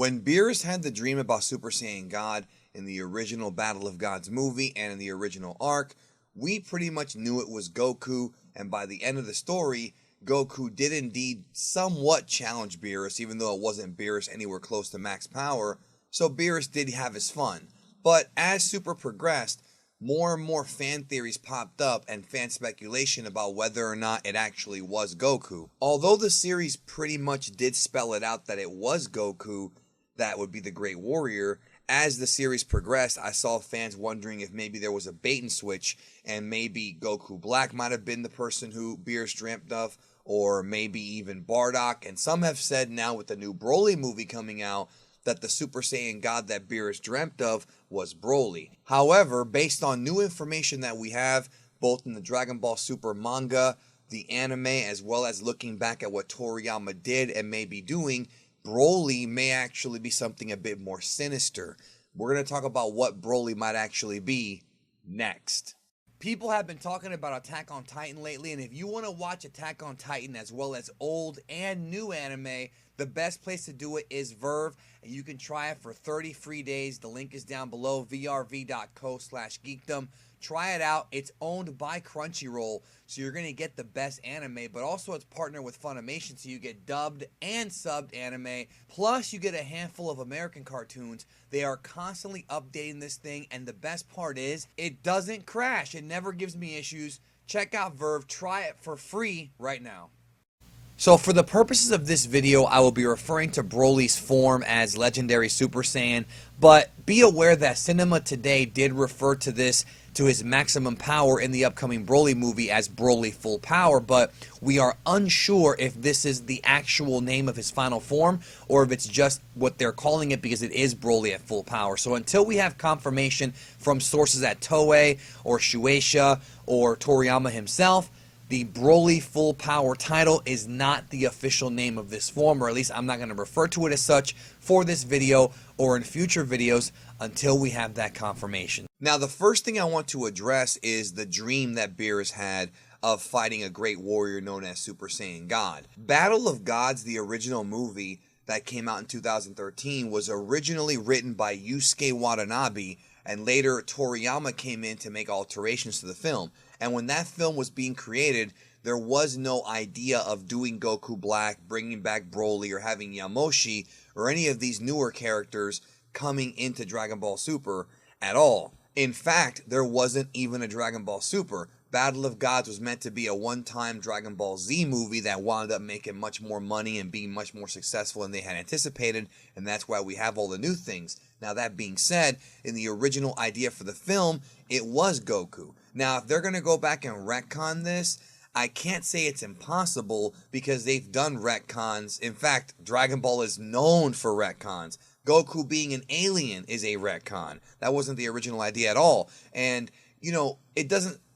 When Beerus had the dream about Super Saiyan God in the original Battle of Gods movie and in the original arc, we pretty much knew it was Goku, and by the end of the story, Goku did indeed somewhat challenge Beerus, even though it wasn't Beerus anywhere close to max power, so Beerus did have his fun. But as Super progressed, more and more fan theories popped up and fan speculation about whether or not it actually was Goku. Although the series pretty much did spell it out that it was Goku that would be the Great Warrior, as the series progressed, I saw fans wondering if maybe there was a bait and switch and maybe Goku Black might have been the person who Beerus dreamt of, or maybe even Bardock. And some have said now with the new Broly movie coming out that the Super Saiyan God that Beerus dreamt of was Broly. However, based on new information that we have, both in the Dragon Ball Super manga, the anime, as well as looking back at what Toriyama did and may be doing, Broly may actually be something a bit more sinister. We're going to talk about what Broly might actually be next. People have been talking about Attack on Titan lately, and if you want to watch Attack on Titan as well as old and new anime, the best place to do it is Verve, and you can try it for 30 free days. The link is down below, vrv.co/geekdom. Try it out. It's owned by Crunchyroll, so you're going to get the best anime, but also it's partnered with Funimation, so you get dubbed and subbed anime, plus you get a handful of American cartoons. They are constantly updating this thing, and the best part is, it doesn't crash. It never gives me issues. Check out Verve. Try it for free right now. So for the purposes of this video, I will be referring to Broly's form as Legendary Super Saiyan, but be aware that Cinema Today did refer to this, to his maximum power in the upcoming Broly movie, as Broly Full Power, but we are unsure if this is the actual name of his final form or if it's just what they're calling it because it is Broly at full power. So until we have confirmation from sources at Toei or Shueisha or Toriyama himself, the Broly Full Power title is not the official name of this form, or at least I'm not going to refer to it as such for this video or in future videos until we have that confirmation. Now, the first thing I want to address is the dream that Beerus had of fighting a great warrior known as Super Saiyan God. Battle of Gods, the original movie that came out in 2013, was originally written by Yusuke Watanabe, and later Toriyama came in to make alterations to the film. And when that film was being created, there was no idea of doing Goku Black, bringing back Broly, or having Yamoshi, or any of these newer characters coming into Dragon Ball Super at all. In fact, there wasn't even a Dragon Ball Super. Battle of Gods was meant to be a one-time Dragon Ball Z movie that wound up making much more money and being much more successful than they had anticipated, and that's why we have all the new things. Now, that being said, in the original idea for the film, it was Goku. Now, if they're going to go back and retcon this, I can't say it's impossible because they've done retcons. In fact, Dragon Ball is known for retcons. Goku being an alien is a retcon. That wasn't the original idea at all. And, you know, it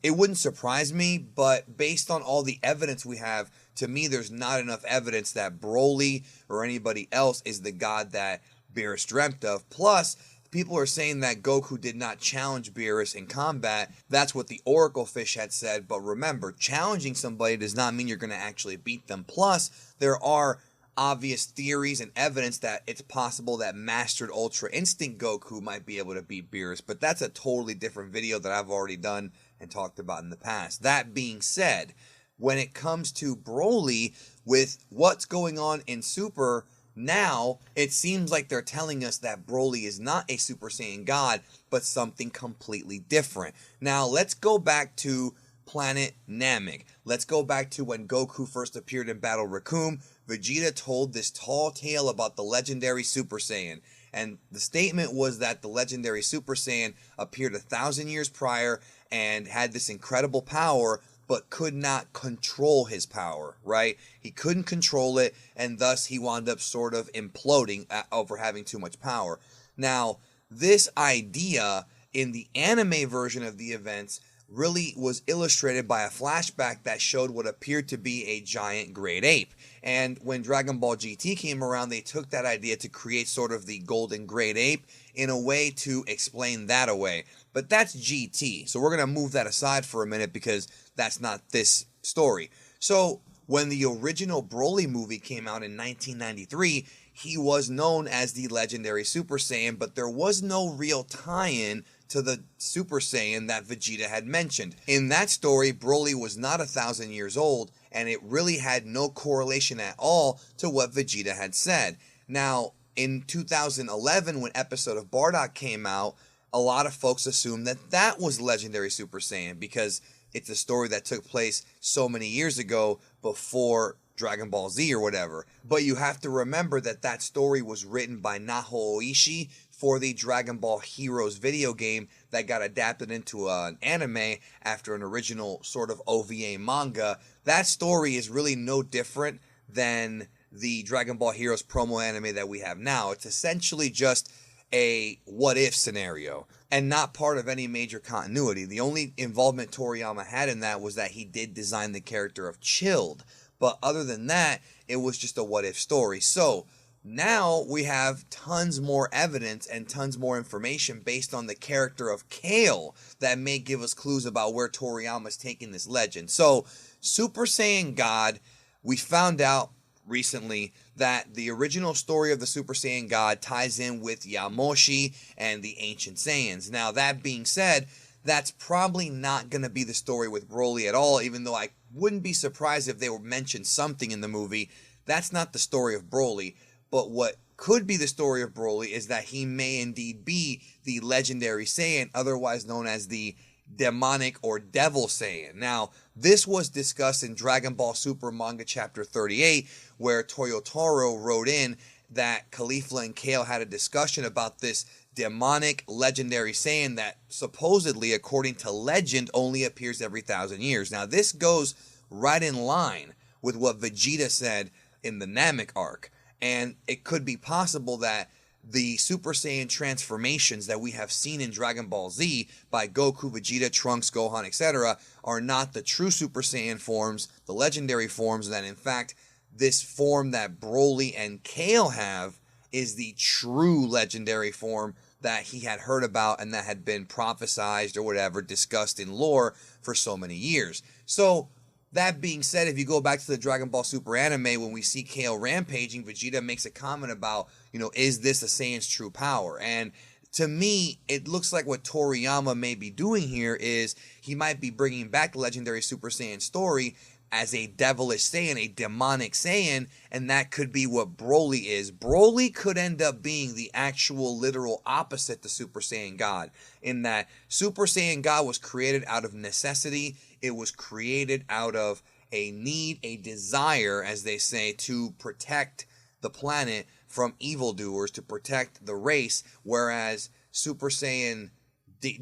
wouldn't surprise me, but based on all the evidence we have, to me, there's not enough evidence that Broly or anybody else is the god that Beerus dreamt of. Plus, people are saying that Goku did not challenge Beerus in combat. That's what the Oracle Fish had said. But remember, challenging somebody does not mean you're going to actually beat them. Plus, there are obvious theories and evidence that it's possible that Mastered Ultra Instinct Goku might be able to beat Beerus. But that's a totally different video that I've already done and talked about in the past. That being said, when it comes to Broly, with what's going on in Super now, it seems like they're telling us that Broly is not a Super Saiyan God, but something completely different. Now, let's go back to Planet Namek. Let's go back to when Goku first appeared in Battle Raccoon. Vegeta told this tall tale about the legendary Super Saiyan. And the statement was that the legendary Super Saiyan appeared 1,000 years prior and had this incredible power, but could not control his power, right? He couldn't control it, and thus he wound up sort of imploding over having too much power. Now, this idea in the anime version of the events really was illustrated by a flashback that showed what appeared to be a giant great ape. And when Dragon Ball GT came around, they took that idea to create sort of the golden great ape in a way to explain that away. But that's GT, so we're going to move that aside for a minute because that's not this story. So when the original Broly movie came out in 1993, he was known as the legendary Super Saiyan, but there was no real tie-in to the Super Saiyan that Vegeta had mentioned. In that story, Broly was not 1,000 years old, and it really had no correlation at all to what Vegeta had said. Now, in 2011, when episode of Bardock came out, a lot of folks assumed that that was legendary Super Saiyan because it's a story that took place so many years ago before Dragon Ball Z or whatever. But you have to remember that that story was written by Naho Oishi for the Dragon Ball Heroes video game that got adapted into an anime after an original sort of OVA manga. That story is really no different than the Dragon Ball Heroes promo anime that we have now. It's essentially just a what-if scenario and not part of any major continuity. The only involvement Toriyama had in that was that he did design the character of Chilled. But other than that, it was just a what-if story. So now we have tons more evidence and tons more information based on the character of Kale that may give us clues about where Toriyama's taking this legend. So Super Saiyan God, we found out recently that the original story of the Super Saiyan God ties in with Yamoshi and the Ancient Saiyans. Now, that being said, that's probably not going to be the story with Broly at all, even though I wouldn't be surprised if they were mentioned something in the movie. That's not the story of Broly. But what could be the story of Broly is that he may indeed be the legendary Saiyan, otherwise known as the demonic or devil Saiyan. Now, this was discussed in Dragon Ball Super Manga Chapter 38, where Toyotaro wrote in that Caulifla and Kale had a discussion about this demonic legendary Saiyan that supposedly, according to legend, only appears every 1,000 years. Now, this goes right in line with what Vegeta said in the Namek arc. And it could be possible that the Super Saiyan transformations that we have seen in Dragon Ball Z by Goku, Vegeta, Trunks, Gohan, etc. are not the true Super Saiyan forms, the legendary forms, and that in fact this form that Broly and Kale have is the true legendary form that he had heard about and that had been prophesized or whatever, discussed in lore for so many years. So, that being said, if you go back to the Dragon Ball Super anime, when we see Kale rampaging, Vegeta makes a comment about, is this a Saiyan's true power? And to me, it looks like what Toriyama may be doing here is he might be bringing back the legendary Super Saiyan story as a devilish Saiyan, a demonic Saiyan, and that could be what Broly is. Broly could end up being the actual literal opposite to Super Saiyan God, in that Super Saiyan God was created out of necessity. It was created out of a need, a desire, as they say, to protect the planet from evildoers, to protect the race, whereas Super Saiyan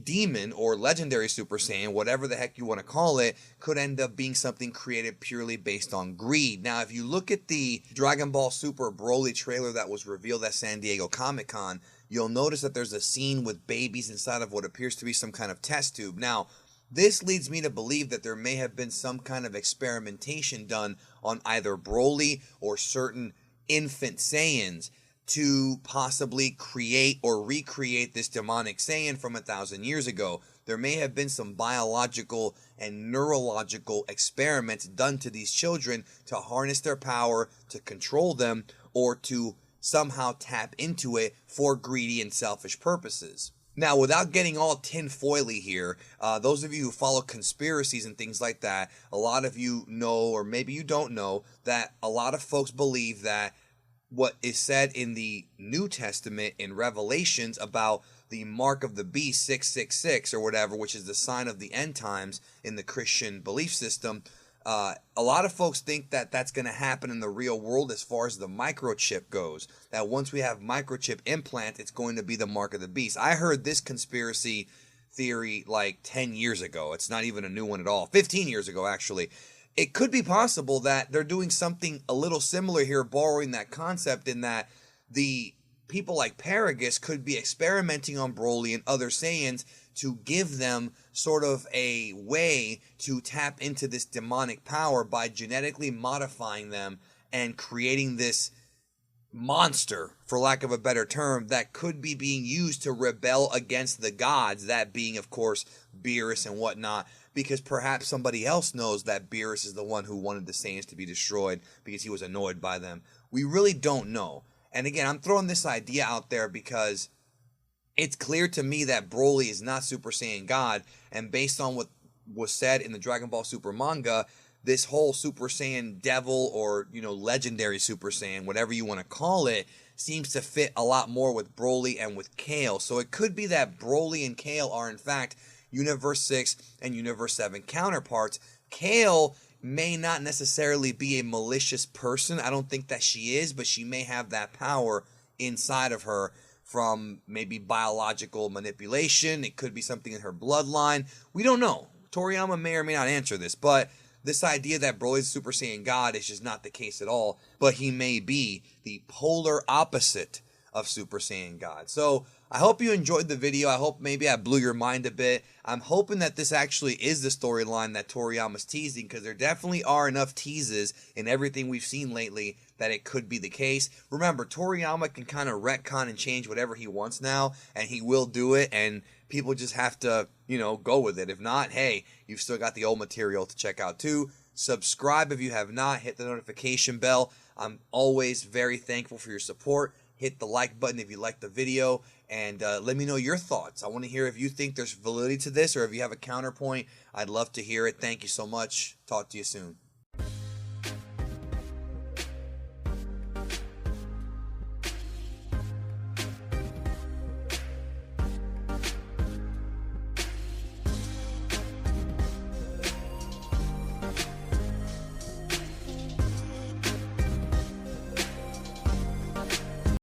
Demon or legendary Super Saiyan, whatever the heck you want to call it, could end up being something created purely based on greed. Now, if you look at the Dragon Ball Super Broly trailer that was revealed at San Diego Comic-Con, you'll notice that there's a scene with babies inside of what appears to be some kind of test tube. Now, this leads me to believe that there may have been some kind of experimentation done on either Broly or certain infant Saiyans to possibly create or recreate this demonic Saiyan from 1,000 years ago. There may have been some biological and neurological experiments done to these children to harness their power, to control them, or to somehow tap into it for greedy and selfish purposes. Now, without getting all tinfoily here, those of you who follow conspiracies and things like that, a lot of you know, or maybe you don't know, that a lot of folks believe that what is said in the New Testament in Revelations about the mark of the beast 666 or whatever, which is the sign of the end times in the Christian belief system, a lot of folks think that that's going to happen in the real world as far as the microchip goes. That once we have microchip implant, it's going to be the mark of the beast. I heard this conspiracy theory like 10 years ago. It's not even a new one at all. 15 years ago, actually. It could be possible that they're doing something a little similar here, borrowing that concept, in that the people like Paragus could be experimenting on Broly and other Saiyans to give them sort of a way to tap into this demonic power by genetically modifying them and creating this monster, for lack of a better term, that could be being used to rebel against the gods, that being, of course, Beerus and whatnot, because perhaps somebody else knows that Beerus is the one who wanted the Saiyans to be destroyed because he was annoyed by them. We really don't know. And again, I'm throwing this idea out there because it's clear to me that Broly is not Super Saiyan God, and based on what was said in the Dragon Ball Super manga, this whole Super Saiyan devil, or legendary Super Saiyan, whatever you want to call it, seems to fit a lot more with Broly and with Kale. So it could be that Broly and Kale are in fact Universe 6 and Universe 7 counterparts. Kale may not necessarily be a malicious person. I don't think that she is, but she may have that power inside of her from maybe biological manipulation. It could be something in her bloodline. We don't know. Toriyama may or may not answer this, but this idea that Broly's Super Saiyan God is just not the case at all, but he may be the polar opposite of Super Saiyan God. So I hope you enjoyed the video. I hope maybe I blew your mind a bit. I'm hoping that this actually is the storyline that Toriyama's teasing, because there definitely are enough teases in everything we've seen lately that it could be the case. Remember, Toriyama can kind of retcon and change whatever he wants now, and he will do it, and people just have to, go with it. If not, hey, you've still got the old material to check out too. Subscribe if you have not. Hit the notification bell. I'm always very thankful for your support. Hit the like button if you like the video, and let me know your thoughts. I want to hear if you think there's validity to this, or if you have a counterpoint. I'd love to hear it. Thank you so much. Talk to you soon.